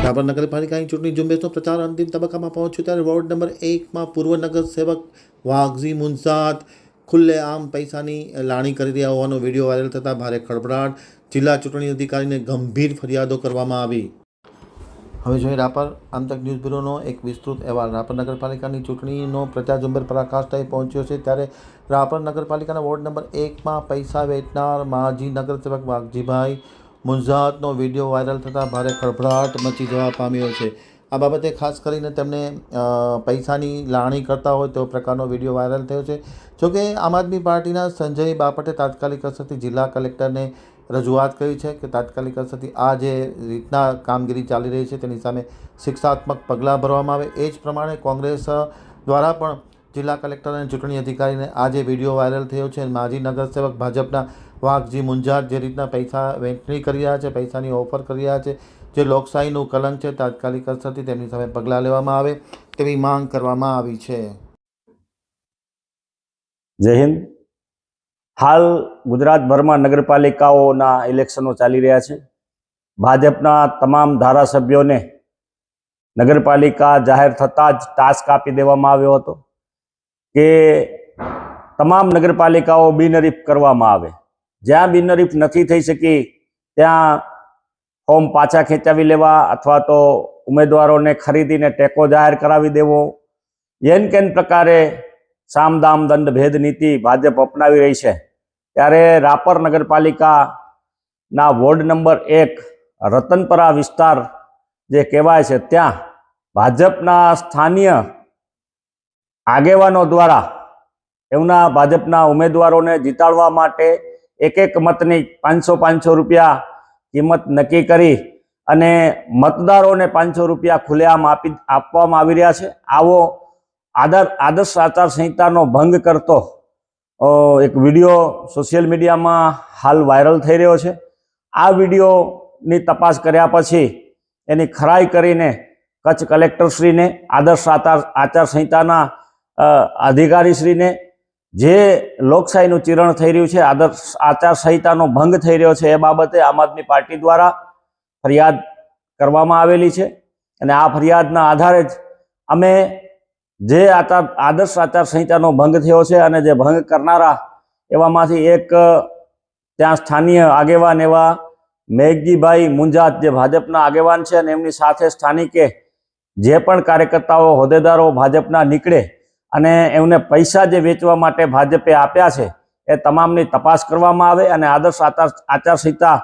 રાપર નગરપાલિકાની ચૂંટણી ઝુંબેશનો પ્રચાર અંતિમ તબક્કામાં પહોંચ્યો ત્યારે વોર્ડ નંબર 1માં પૂર્વ નગરસેવક વાઘજી મુનસાદ ખુલ્લેઆમ પૈસાની લાણી કરી રહ્યા હોવાનો વિડીયો વાયરલ થતાં ભારે ખળભળાટ, જિલ્લા ચૂંટણી અધિકારીને ગંભીર ફરિયાદો કરવામાં આવી। હવે જોઈએ રાપર આમતક ન્યૂઝ બ્યુરોનો એક વિસ્તૃત અહેવાલ। રાપર નગરપાલિકાની ચૂંટણીનો પ્રચાર ઝુંબેશ પરાકાષ્ઠાએ પહોંચ્યો છે ત્યારે રાપર નગરપાલિકાના વોર્ડ નંબર 1માં પૈસા વેચનાર માજી નગરસેવક વાઘજીભાઈ મુનસાદનો વિડીયો વાયરલ થતાં ભારે ખળભળાટ મચી જવા પામ્યો છે। આ બાબતે ખાસ કરીને તેમને પૈસાની લાણી કરતા હોય તેવો પ્રકારનો વિડીયો વાયરલ થયો છે। જોકે આમ આદમી પાર્ટીના સંજય બાપટે તાત્કાલિક અસરથી જિલ્લા કલેક્ટરને રજૂઆત કરી છે કે તાત્કાલિક અસરથી આ જે રીતના કામગીરી ચાલી રહી છે તેની સામે શિક્ષાત્મક પગલાં ભરવામાં આવે। એ જ પ્રમાણે કોંગ્રેસ દ્વારા પણ જિલ્લા કલેક્ટર અને ચૂંટણી અધિકારીને આ જે વિડીયો વાયરલ થયો છે માજી નગરસેવક ભાજપના વાઘજી મુનસાદ જે રીતના પૈસા વહેંચણી કરી રહ્યા છે, પૈસાની ઓફર કરી રહ્યા છે, જે લોકશાહીનું કલંક છે, તાત્કાલિક અસરથી તેમની સામે પગલાં લેવામાં આવે તેવી માંગ કરવામાં આવી છે। જય હિન્દ। હાલ ગુજરાતભરમાં નગરપાલિકાઓના ઇલેક્શનો ચાલી રહ્યા છે। ભાજપના તમામ ધારાસભ્યોને નગરપાલિકા જાહેર થતાં જ ટાસ્ક આપી દેવામાં આવ્યો હતો કે તમામ નગરપાલિકાઓ બિનહરીફ કરવામાં આવે। જ્યાં બિનહરીફ નથી થઈ શકી ત્યાં ફોર્મ પાછા ખેંચાવી લેવા અથવા તો ઉમેદવારોને ખરીદીને ટેકો જાહેર કરાવી દેવો, એન કેન પ્રકારે સામદામ દંડ ભેદ નીતિ ભાજપ અપનાવી રહી છે। ત્યારે રાપર નગરપાલિકાના વોર્ડ નંબર 1 રતનપરા વિસ્તાર જે કહેવાય છે ત્યાં ભાજપના સ્થાનીય આગેવાનો દ્વારા એમના ભાજપના ઉમેદવારોને જીતાડવા માટે એક મતની 500 રૂપિયા કિંમત નક્કી કરી અને મતદારોને 500 રૂપિયા ખુલ્લેઆમ આપવામાં આવી રહ્યા છે। આવો આદર્શ આચાર સંહિતાનો ભંગ કરતો એક વિડીયો સોશિયલ મીડિયામાં હાલ વાયરલ થઈ રહ્યો છે। આ વિડીયોની તપાસ કર્યા પછી એની ખરાઈ કરીને કચ્છ કલેક્ટરશ્રીને, આદર્શ આચાર સંહિતાના અધિકારીશ્રીને, જે લોકશાહીનું ચીરણ થઈ રહ્યું છે, આદર્શ આચાર સંહિતાનો ભંગ થઈ રહ્યો છે, એ બાબતે આમ આદમી પાર્ટી દ્વારા ફરિયાદ કરવામાં આવેલી છે અને આ ફરિયાદના આધારે જ અમે જે આદર્શ આચાર સંહિતાનો ભંગ થયો છે અને જે ભંગ કરનારા એવામાંથી એક ત્યાં સ્થાનીય આગેવાન એવા મેઘજીભાઈ મુનસાદ જે ભાજપના આગેવાન છે અને એમની સાથે સ્થાનિકે જે પણ કાર્યકર્તાઓ, હોદ્દેદારો ભાજપના નીકળે અને એમને પૈસા જે વેચવા માટે ભાજપે આપ્યા છે એ તમામની તપાસ કરવામાં આવે અને આદર્શ આચાર સંહિતા